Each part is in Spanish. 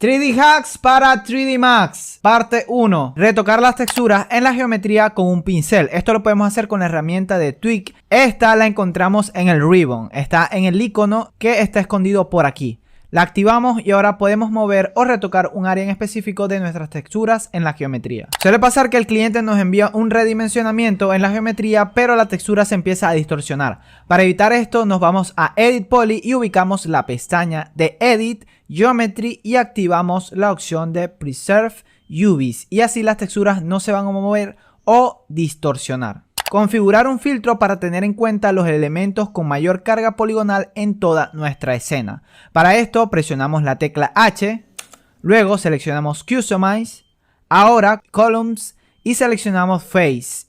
3D Hacks para 3D Max. Parte 1. Retocar las texturas en la geometría con un pincel. Esto lo podemos hacer con la herramienta de Tweak. Esta la encontramos en el ribbon. Está en el icono que está escondido por aquí. La activamos y ahora podemos mover o retocar un área en específico de nuestras texturas en la geometría. Suele pasar que el cliente nos envía un redimensionamiento en la geometría, pero la textura se empieza a distorsionar. Para evitar esto nos vamos a Edit Poly y ubicamos la pestaña de Edit, Geometry y activamos la opción de Preserve UVs. Y así las texturas no se van a mover o distorsionar. Configurar un filtro para tener en cuenta los elementos con mayor carga poligonal en toda nuestra escena. Para esto presionamos la tecla H, luego seleccionamos Customize, ahora Columns y seleccionamos Face.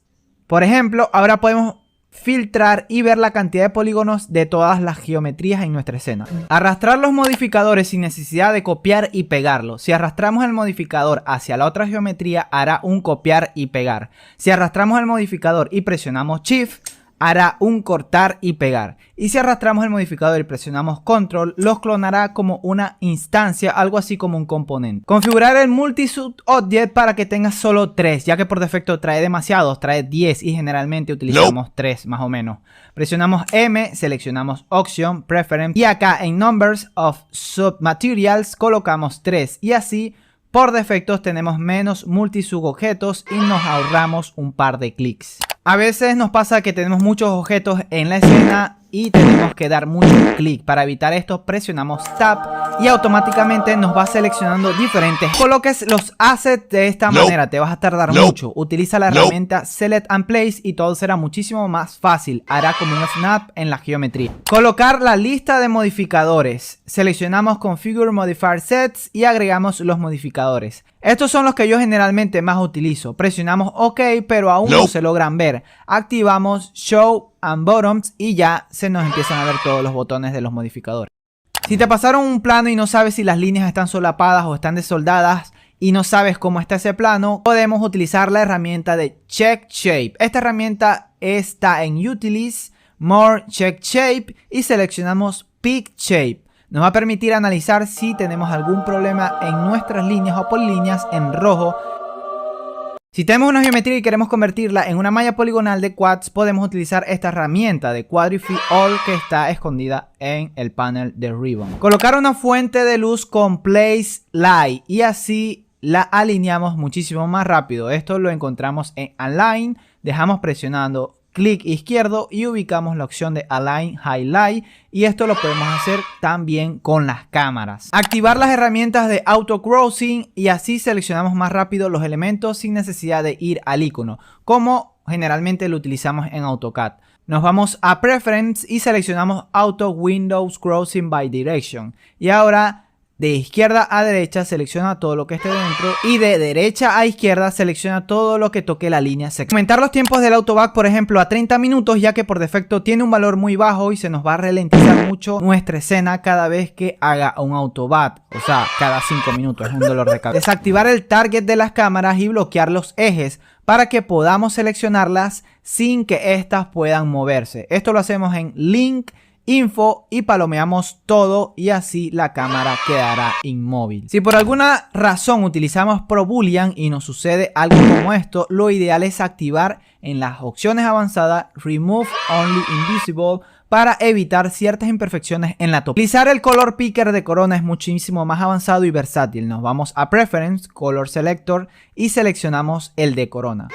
Por ejemplo, ahora podemos filtrar y ver la cantidad de polígonos de todas las geometrías en nuestra escena. Arrastrar los modificadores sin necesidad de copiar y pegarlo. Si arrastramos el modificador hacia la otra geometría, hará un copiar y pegar. Si arrastramos el modificador y presionamos Shift, hará un cortar y pegar. Y si arrastramos el modificador y presionamos Control, los clonará como una instancia, algo así como un componente. Configurar el Multisuit Object para que tenga solo 3, ya que por defecto trae demasiados, trae 10 y generalmente utilizamos 3 más o menos. Presionamos M, seleccionamos Option, Preference y acá en Numbers of Submaterials colocamos 3 y así por defecto tenemos menos multisubobjetos y nos ahorramos un par de clics. A veces nos pasa que tenemos muchos objetos en la escena y tenemos que dar muchos clics. Para evitar esto presionamos Tab y automáticamente nos va seleccionando diferentes. Coloques los assets de esta manera, te vas a tardar mucho. Utiliza la herramienta Select and Place y todo será muchísimo más fácil. Hará como un snap en la geometría. Colocar la lista de modificadores. Seleccionamos Configure Modifier Sets y agregamos los modificadores. Estos son los que yo generalmente más utilizo. Presionamos OK, pero aún no se logran ver. Activamos Show and Bottoms y ya se nos empiezan a ver todos los botones de los modificadores. Si te pasaron un plano y no sabes si las líneas están solapadas o están desoldadas y no sabes cómo está ese plano, podemos utilizar la herramienta de Check Shape. Esta herramienta está en Utilities, More, Check Shape y seleccionamos Pick Shape. Nos va a permitir analizar si tenemos algún problema en nuestras líneas o polilíneas en rojo. Si tenemos una geometría y queremos convertirla en una malla poligonal de quads, podemos utilizar esta herramienta de Quadrify All que está escondida en el panel de Ribbon. Colocar una fuente de luz con Place Light y así la alineamos muchísimo más rápido. Esto lo encontramos en Align, dejamos presionando clic izquierdo y ubicamos la opción de Align Highlight y esto lo podemos hacer también con las cámaras. Activar las herramientas de Auto Crossing y así seleccionamos más rápido los elementos sin necesidad de ir al icono, como generalmente lo utilizamos en AutoCAD. Nos vamos a Preference y seleccionamos Auto Windows Crossing by Direction y ahora de izquierda a derecha selecciona todo lo que esté dentro y de derecha a izquierda selecciona todo lo que toque la línea sección. Aumentar los tiempos del autoback, por ejemplo, a 30 minutos, ya que por defecto tiene un valor muy bajo y se nos va a ralentizar mucho nuestra escena cada vez que haga un autoback. O sea, cada 5 minutos, es un dolor de cabeza. Desactivar el target de las cámaras y bloquear los ejes para que podamos seleccionarlas sin que éstas puedan moverse. Esto lo hacemos en Link, Info y palomeamos todo y así la cámara quedará inmóvil. Si por alguna razón utilizamos ProBoolean y nos sucede algo como esto, lo ideal es activar en las opciones avanzadas Remove Only Invisible para evitar ciertas imperfecciones en la topografía. Utilizar el Color Picker de Corona es muchísimo más avanzado y versátil. Nos vamos a Preference, Color Selector y seleccionamos el de Corona.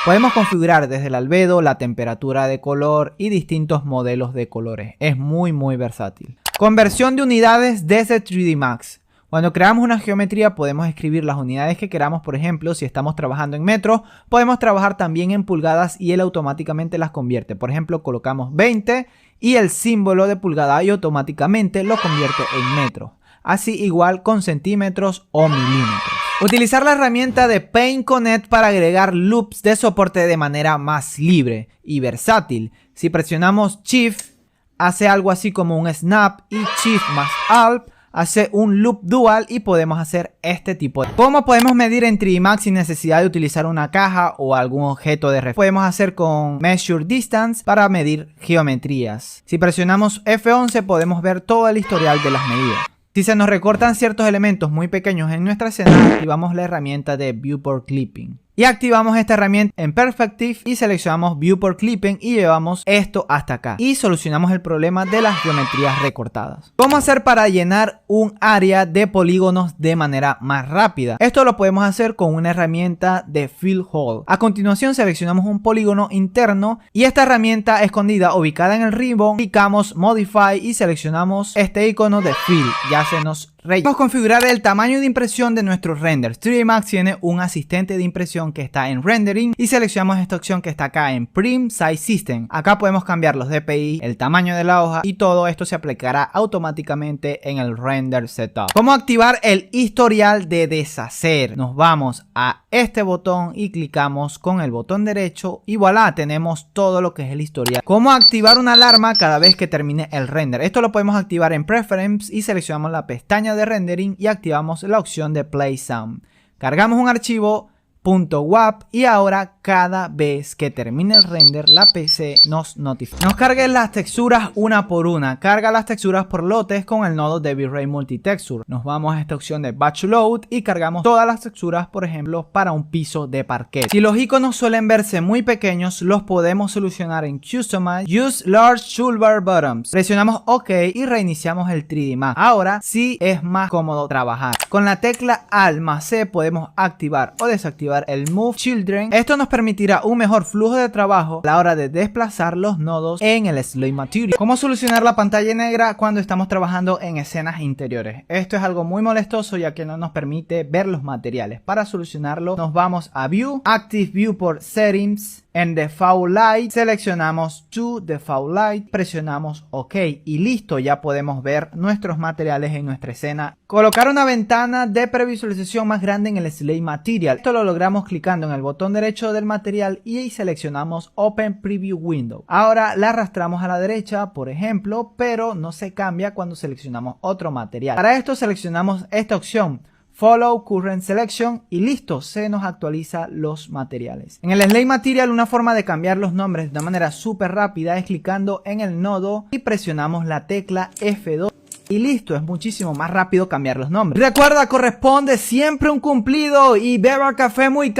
Podemos configurar desde el albedo, la temperatura de color y distintos modelos de colores. Es muy versátil. Conversión de unidades desde 3D Max. Cuando creamos una geometría podemos escribir las unidades que queramos. Por ejemplo, si estamos trabajando en metros, podemos trabajar también en pulgadas y él automáticamente las convierte. Por ejemplo, colocamos 20 y el símbolo de pulgada y automáticamente lo convierte en metros. Así igual con centímetros o milímetros. Utilizar la herramienta de Paint Connect para agregar loops de soporte de manera más libre y versátil. Si presionamos Shift, hace algo así como un snap y Shift más Alt hace un loop dual y podemos hacer este tipo de... ¿Cómo podemos medir en 3D Max sin necesidad de utilizar una caja o algún objeto de referencia? Podemos hacer con Measure Distance para medir geometrías. Si presionamos F11 podemos ver todo el historial de las medidas. Si se nos recortan ciertos elementos muy pequeños en nuestra escena, activamos la herramienta de Viewport Clipping. Y activamos esta herramienta en Perspective y seleccionamos Viewport Clipping y llevamos esto hasta acá. Y solucionamos el problema de las geometrías recortadas. ¿Cómo hacer para llenar un área de polígonos de manera más rápida? Esto lo podemos hacer con una herramienta de Fill Hole. A continuación seleccionamos un polígono interno y esta herramienta escondida ubicada en el ribbon, clicamos Modify y seleccionamos este icono de Fill. Ya se nos Podemos configurar el tamaño de impresión de nuestros renders. 3D Max tiene un asistente de impresión que está en Rendering y seleccionamos esta opción que está acá en Print Size System. Acá podemos cambiar los DPI, el tamaño de la hoja y todo esto se aplicará automáticamente en el Render Setup. ¿Cómo activar el historial de deshacer? Nos vamos a este botón y clicamos con el botón derecho y voilà, tenemos todo lo que es el historial. ¿Cómo activar una alarma cada vez que termine el render? Esto lo podemos activar en Preference y seleccionamos la pestaña de rendering y activamos la opción de Play Sound. Cargamos un archivo .wap y ahora cada vez que termine el render la PC nos notifica. Nos cargue las texturas una por una. Carga las texturas por lotes con el nodo de V-Ray Multitexture. Nos vamos a esta opción de Batch Load y cargamos todas las texturas, por ejemplo, para un piso de parquet. Si los iconos suelen verse muy pequeños, los podemos solucionar en Customize, Use Large Toolbar Buttons. Presionamos OK y reiniciamos el 3D Max. Ahora sí es más cómodo trabajar. Con la tecla Alt más C podemos activar o desactivar el Move Children. Esto nos permitirá un mejor flujo de trabajo a la hora de desplazar los nodos en el Slate Material. ¿Cómo solucionar la pantalla negra cuando estamos trabajando en escenas interiores? Esto es algo muy molestoso ya que no nos permite ver los materiales. Para solucionarlo nos vamos a View, Active Viewport Settings. En Default Light seleccionamos To Default Light, presionamos OK y listo, ya podemos ver nuestros materiales en nuestra escena. Colocar una ventana de previsualización más grande en el Slate Material. Esto lo logramos clicando en el botón derecho del material y seleccionamos Open Preview Window. Ahora la arrastramos a la derecha, por ejemplo, pero no se cambia cuando seleccionamos otro material. Para esto seleccionamos esta opción, Follow Current Selection y listo, se nos actualiza los materiales. En el Slate Material una forma de cambiar los nombres de una manera súper rápida es clicando en el nodo y presionamos la tecla F2 y listo, es muchísimo más rápido cambiar los nombres. Recuerda, corresponde siempre un cumplido y beba café muy